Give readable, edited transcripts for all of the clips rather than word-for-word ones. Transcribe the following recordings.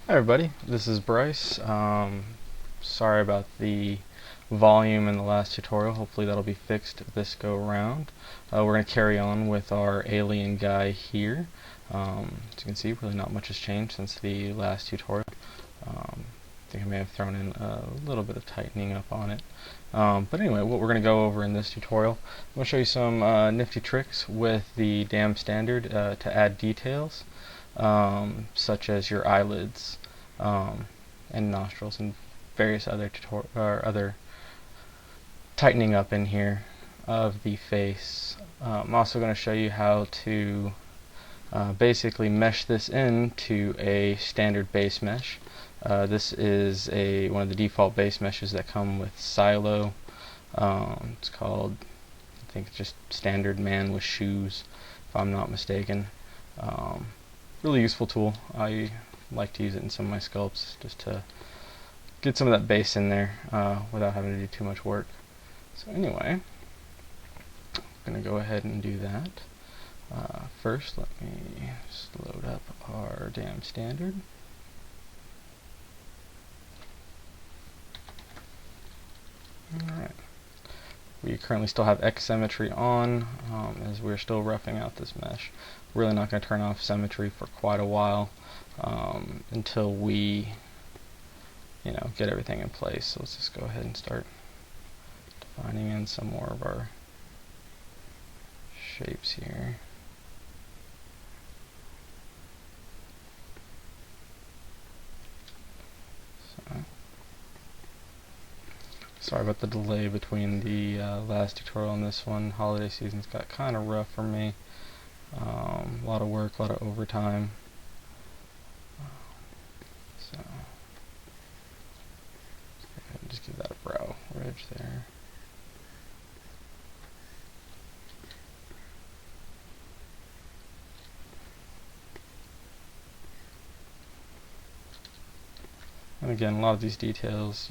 Hi everybody, this is Bryce. Sorry about the volume in the last tutorial. Hopefully that'll be fixed this go around. We're going to carry on with our alien guy here. As you can see, really not much has changed since the last tutorial. I think I may have thrown in a little bit of tightening up on it. But anyway, what we're going to go over in this tutorial, I'm going to show you some nifty tricks with the DAM standard to add details. Such as your eyelids and nostrils and various other tightening up in here of the face. I'm also going to show you how to basically mesh this into a standard base mesh. This is one of the default base meshes that come with Silo. It's called, I think, just standard man with shoes, if I'm not mistaken. Really useful tool. I like to use it in some of my sculpts just to get some of that base in there without having to do too much work. So anyway, I'm going to go ahead and do that. First, let me just load up our DAM standard. Alright. We currently still have X symmetry on as we're still roughing out this mesh. We're really not going to turn off symmetry for quite a while until we get everything in place. So let's just go ahead and start defining in some more of our shapes here. Sorry about the delay between the last tutorial and this one. Holiday season's got kind of rough for me. A lot of work, a lot of overtime. So just give that a brow ridge there. And again, a lot of these details,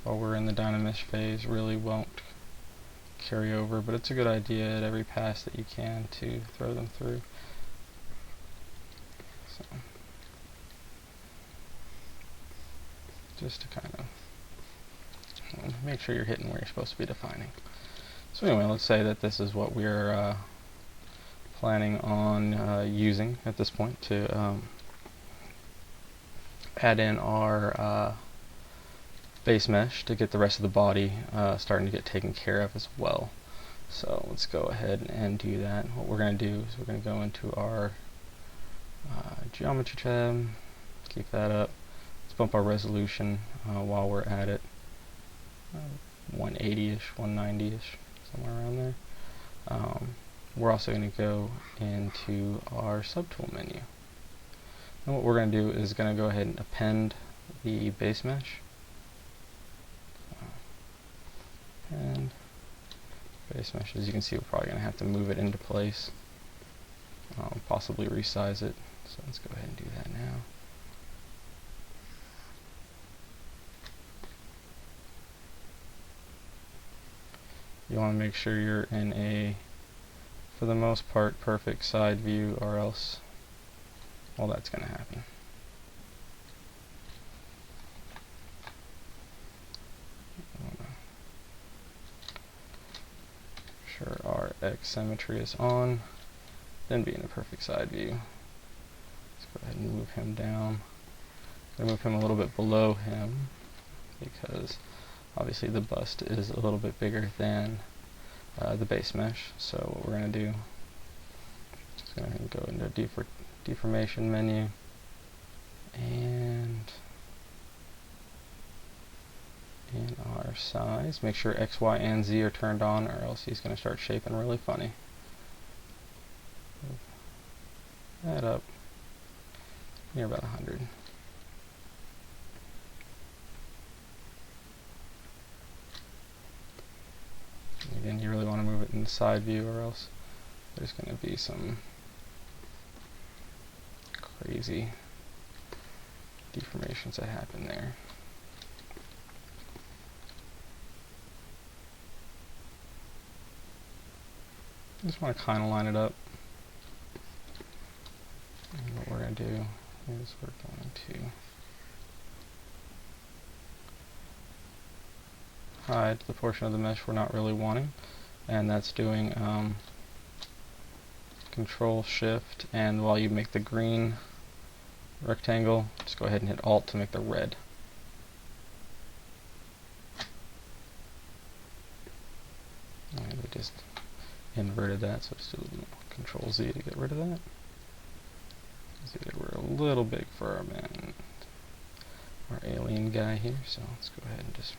while we're in the Dynamesh phase, really won't carry over, but it's a good idea at every pass that you can to throw them through. So, just to kind of make sure you're hitting where you're supposed to be defining. So anyway, let's say that this is what we're planning on using at this point to add in our base mesh to get the rest of the body starting to get taken care of as well. So let's go ahead and do that. What we're going to do is we're going to go into our geometry tab, keep that up. Let's bump our resolution while we're at it, 180-ish, 190-ish, somewhere around there. We're also going to go into our subtool menu. And what we're going to do is going to go ahead and append the base mesh. And base mesh, as you can see, we're probably going to have to move it into place, possibly resize it. So let's go ahead and do that now. You want to make sure you're in a, for the most part, perfect side view, or else, well, that's going to happen. Sure our X symmetry is on, then be in a perfect side view. Let's go ahead and move him down. I'm going to move him a little bit below him because obviously the bust is a little bit bigger than the base mesh. So what we're going to do is going to go into deformation menu and in our size, make sure X, Y, and Z are turned on, or else he's going to start shaping really funny. Move that up near about 100. And again, you really want to move it in the side view, or else there's going to be some crazy deformations that happen there. Just want to kind of line it up. And what we're going to do is we're going to hide the portion of the mesh we're not really wanting, and that's doing Control Shift, and while you make the green rectangle, just go ahead and hit Alt to make the red. And we just inverted that, so just do Control Z to get rid of that. See, we're a little big for our man, our alien guy here, so let's go ahead and just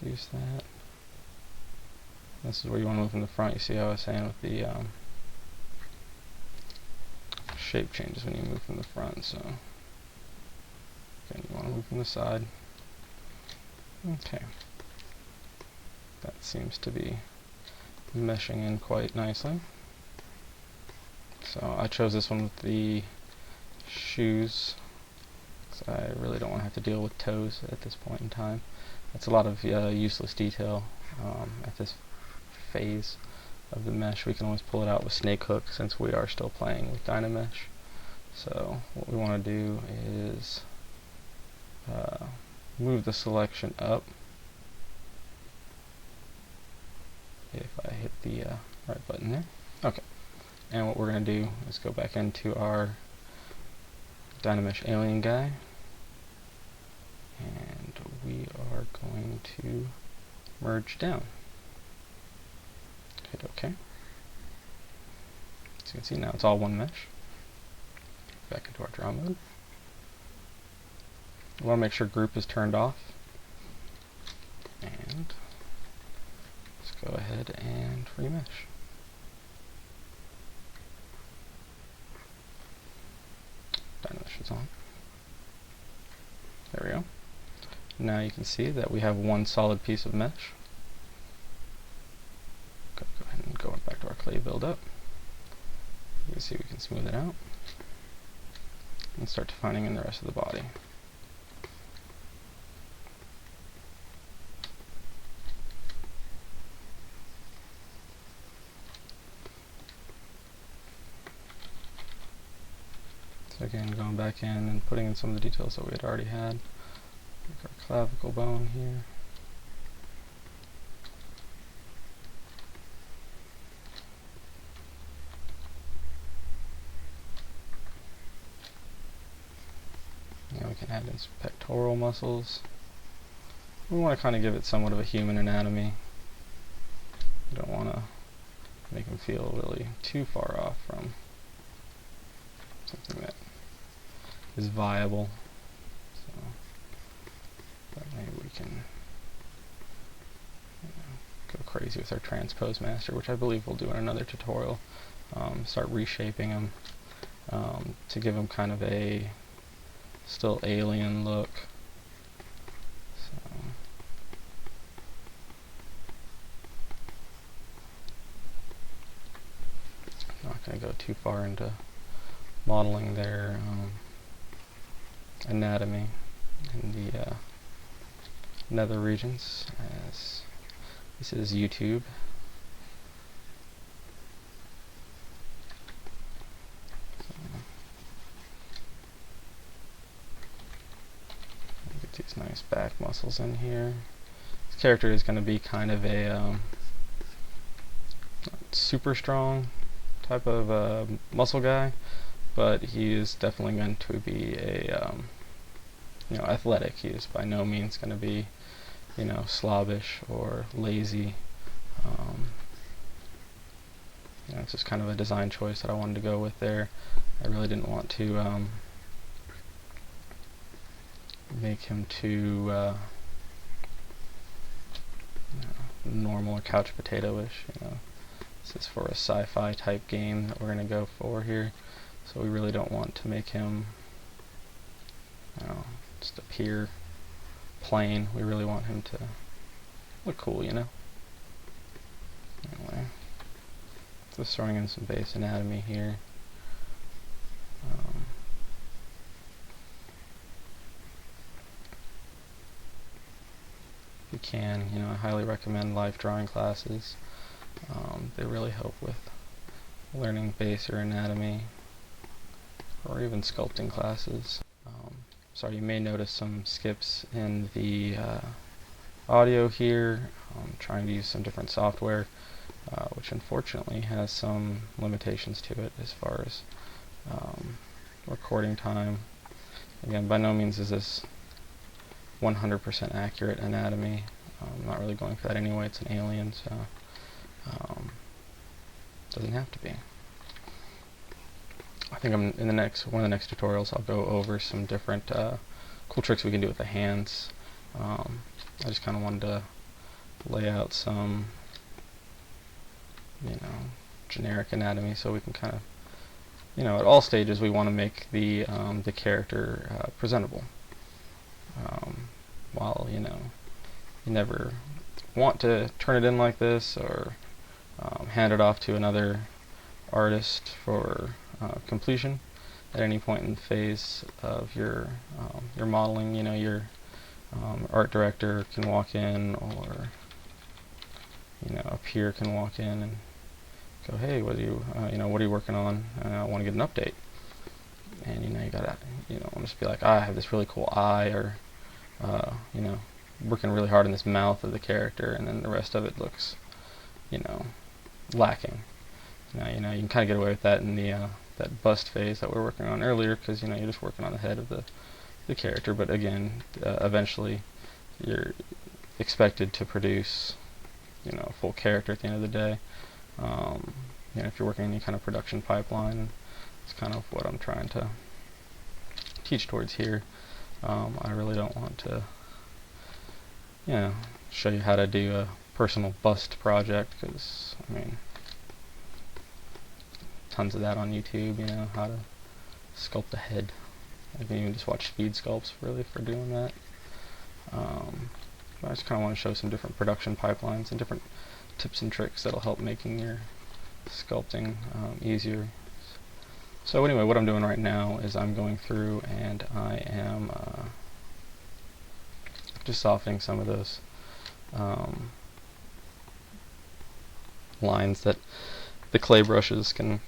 reduce that. This is where you want to move from the front. You see how I was saying with the shape changes when you move from the front, so again, you want to move from the side. Okay, that seems to be meshing in quite nicely. So I chose this one with the shoes, because I really don't want to have to deal with toes at this point in time. That's a lot of useless detail at this phase of the mesh. We can always pull it out with snake hook since we are still playing with Dynamesh. So what we want to do is move the selection up. If I hit the right button there. Okay. And what we're going to do is go back into our Dynamesh alien guy, and we are going to merge down. Hit OK. So you can see now it's all one mesh. Back into our draw mode. We want to make sure group is turned off, and let's go ahead and remesh. Dynamesh is on. There we go. Now you can see that we have one solid piece of mesh. Go ahead and go back to our clay build-up. You can see we can smooth it out and start defining in the rest of the body. So again, going back in and putting in some of the details that we had already had. Like our clavicle bone here. Now we can add in some pectoral muscles. We want to kind of give it somewhat of a human anatomy. We don't want to make him feel really too far off from something that is viable. So but maybe we can go crazy with our transpose master, which I believe we'll do in another tutorial. Start reshaping him to give him kind of a still alien look. So I'm not going to go too far into modeling their anatomy in the nether regions, as this is YouTube. Get these nice back muscles in here. This character is going to be kind of a super strong type of muscle guy, but he is definitely going to be a athletic. He is by no means going to be slobbish or lazy. It's just kind of a design choice that I wanted to go with there. I really didn't want to make him too normal or couch potato-ish. This is for a sci-fi type game that we're going to go for here, so we really don't want to make him just appear plain. We really want him to look cool, Anyway, just throwing in some base anatomy here. If you can, I highly recommend life drawing classes. They really help with learning base or anatomy. or even sculpting classes. Sorry, you may notice some skips in the audio here. I'm trying to use some different software, which unfortunately has some limitations to it as far as recording time. Again, by no means is this 100% accurate anatomy. I'm not really going for that anyway. It's an alien, so doesn't have to be. I think one of the next tutorials I'll go over some different cool tricks we can do with the hands. I just kind of wanted to lay out some, generic anatomy so we can kind of, at all stages we want to make the character presentable. While you never want to turn it in like this or hand it off to another artist for completion at any point in the phase of your modeling. Your art director can walk in, or a peer can walk in and go, "Hey, what are you working on? I want to get an update." And you gotta just be like, "I have this really cool eye," or working really hard on this mouth of the character, and then the rest of it looks lacking. Now you can kind of get away with that in the that bust phase that we were working on earlier, because you're just working on the head of the character. But again, eventually you're expected to produce a full character at the end of the day. If you're working any kind of production pipeline, it's kind of what I'm trying to teach towards here. I really don't want to show you how to do a personal bust project, because tons of that on YouTube, how to sculpt a head. You can even just watch speed sculpts really for doing that. But I just kind of want to show some different production pipelines and different tips and tricks that'll help making your sculpting easier. So anyway, what I'm doing right now is I'm going through and I am just softening some of those lines that the clay brushes can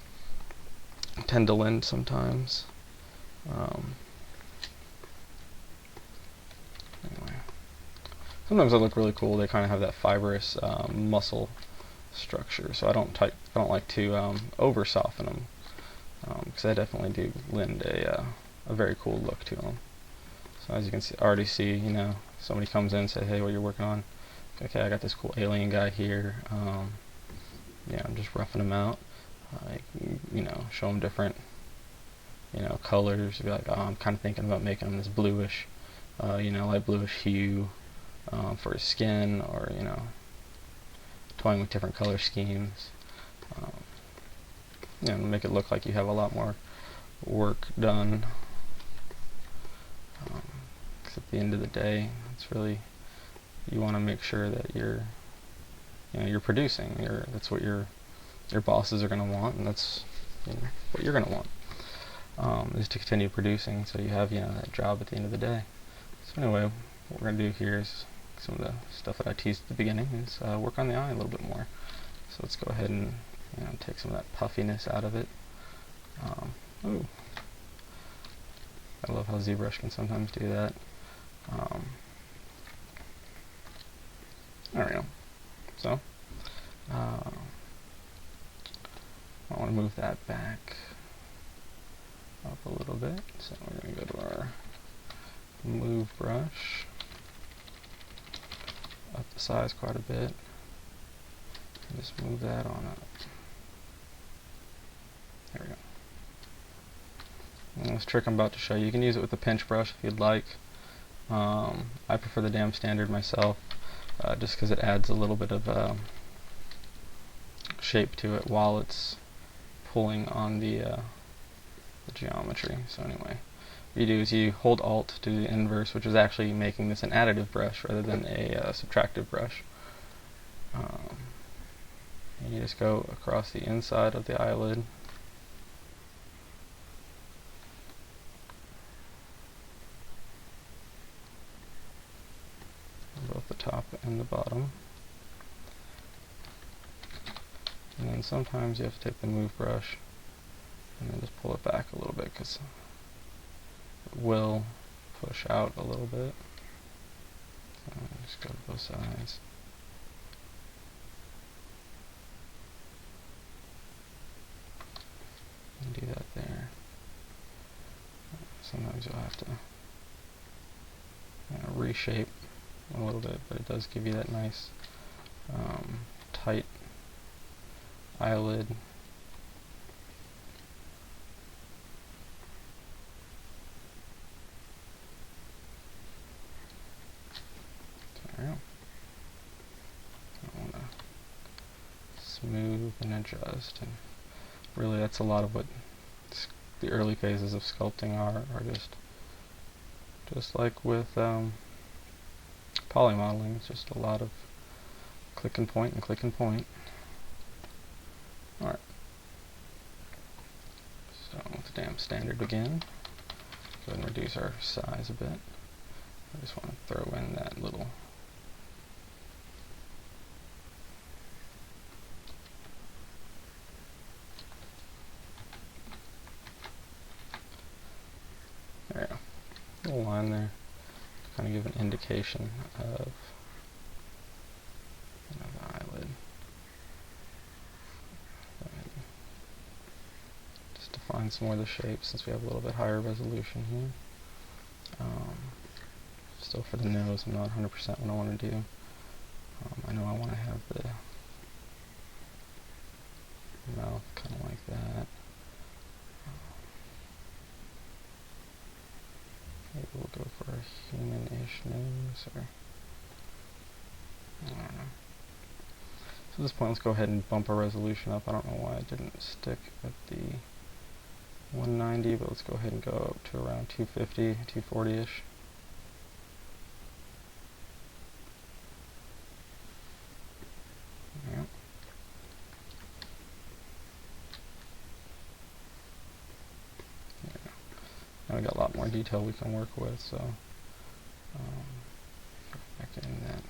tend to lend sometimes. Anyway, sometimes they look really cool. They kind of have that fibrous muscle structure, so I don't like to over soften them, because they definitely do lend a very cool look to them. So as you can already see, somebody comes in and say, "Hey, what are you working on?" Okay, I got this cool alien guy here. I'm just roughing him out. Show him different, colors. Be like, "Oh, I'm kind of thinking about making him this bluish, light bluish hue for his skin," or toying with different color schemes. Make it look like you have a lot more work done. Because at the end of the day, it's really, you want to make sure that you're producing. That's what your bosses are going to want, and that's what you're going to want, is to continue producing, so you have that job at the end of the day. So anyway, what we're going to do here is some of the stuff that I teased at the beginning, is work on the eye a little bit more. So let's go ahead and take some of that puffiness out of it. Ooh, I love how Zbrush can sometimes do that. There we go. So I want to move that back up a little bit. So we're going to go to our move brush, up the size quite a bit, and just move that on up. There we go. And this trick I'm about to show you, you can use it with a pinch brush if you'd like. I prefer the damn standard myself, just because it adds a little bit of shape to it while it's pulling on the geometry. So anyway, what you do is you hold Alt to do the inverse, which is actually making this an additive brush rather than a subtractive brush. And you just go across the inside of the eyelid. Both the top and the bottom. And then sometimes you have to take the move brush and then just pull it back a little bit because it will push out a little bit. So just go to both sides. And do that there. Sometimes you'll have to reshape a little bit, but it does give you that nice tight eyelid. There we go. I want to smooth and adjust, and really that's a lot of what the early phases of sculpting are just like with poly modeling. It's just a lot of click and point and click and point. Alright, so with the damn standard again, go ahead and reduce our size a bit. I just want to throw in that little little line there to kind of give an indication of the eyelid. Just define some more of the shapes since we have a little bit higher resolution here. Still for the nose, I'm not 100% what I want to do. I know I want to have the mouth kind of like that. Maybe we'll go for a human-ish nose, or I don't know. So at this point, let's go ahead and bump our resolution up. I don't know why it didn't stick at the 190, but let's go ahead and go up to around 250, 240-ish. Yep. Now we got a lot more detail we can work with, so back in that.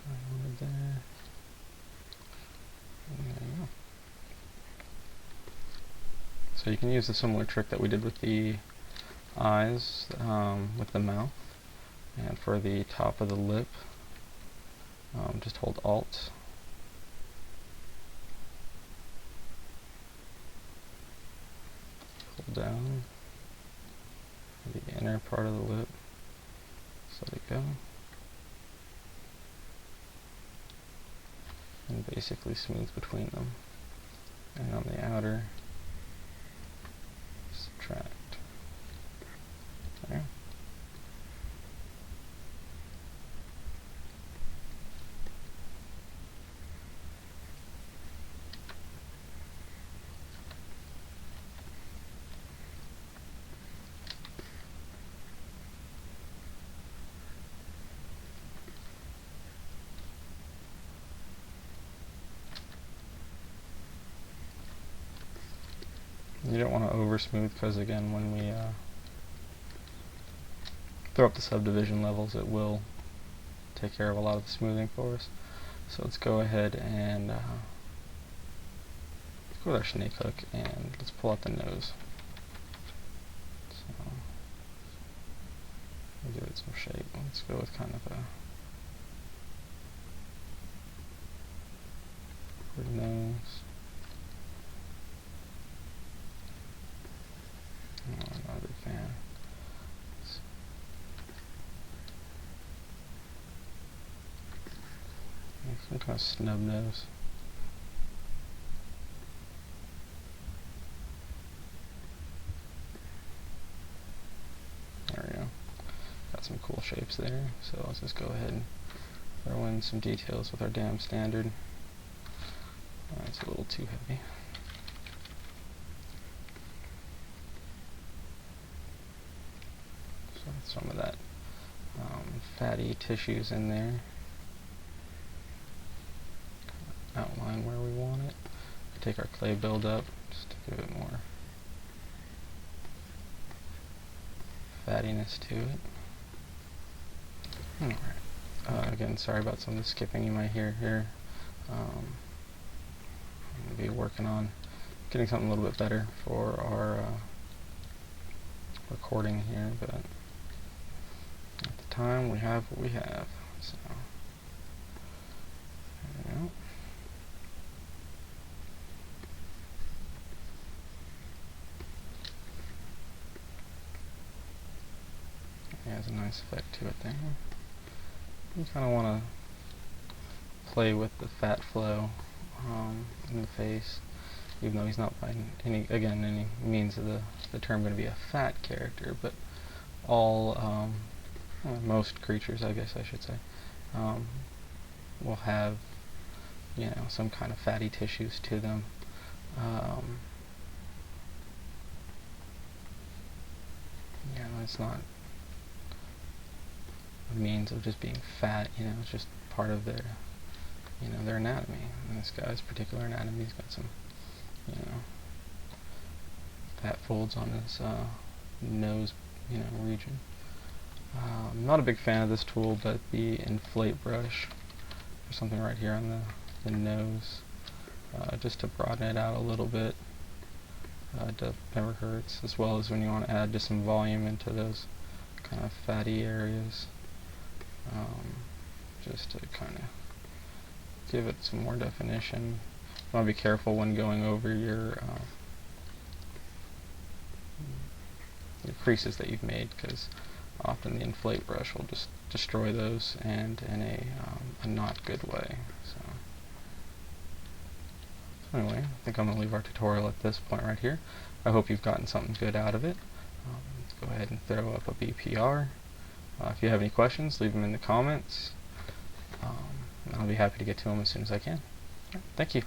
Over there. And there you go. So you can use a similar trick that we did with the eyes, with the mouth, and for the top of the lip, just hold Alt. Down the inner part of the lip, just let it go, and basically smooth between them, and on the outer, subtract. There. You don't want to over smooth because again when we throw up the subdivision levels it will take care of a lot of the smoothing for us. So let's go ahead and let's go with our snake hook and let's pull out the nose. So we'll give it some shape. Let's go with kind of a nose. Oh, I'm not a big fan. Some kind of snub nose. There we go. Got some cool shapes there. So let's just go ahead and throw in some details with our damn standard. It's a little too heavy. Some of that fatty tissues in there. Outline where we want it. Take our clay build up just to give it more fattiness to it. Alright. Again, sorry about some of the skipping you might hear here. I'm going to be working on getting something a little bit better for our recording here, but at the time we have what we have. So there we go. It has a nice effect to it there. You kind of want to play with the fat flow in the face, even though he's not by any means of the term going to be a fat character, but all most creatures, I guess I should say, will have, you know, some kind of fatty tissues to them. You know, it's not a means of just being fat, you know, it's just part of their, you know, their anatomy. And this guy's particular anatomy, he's got some, you know, fat folds on his nose, you know, region. I'm not a big fan of this tool, but the inflate brush, or something right here on the nose, just to broaden it out a little bit. Never hurts, as well as when you want to add just some volume into those kind of fatty areas, just to kind of give it some more definition. You want to be careful when going over your creases that you've made, because often the inflate brush will just destroy those, and in a not good way. So anyway, I think I'm going to leave our tutorial at this point right here. I hope you've gotten something good out of it. Let's go ahead and throw up a BPR. If you have any questions, leave them in the comments. I'll be happy to get to them as soon as I can. Thank you.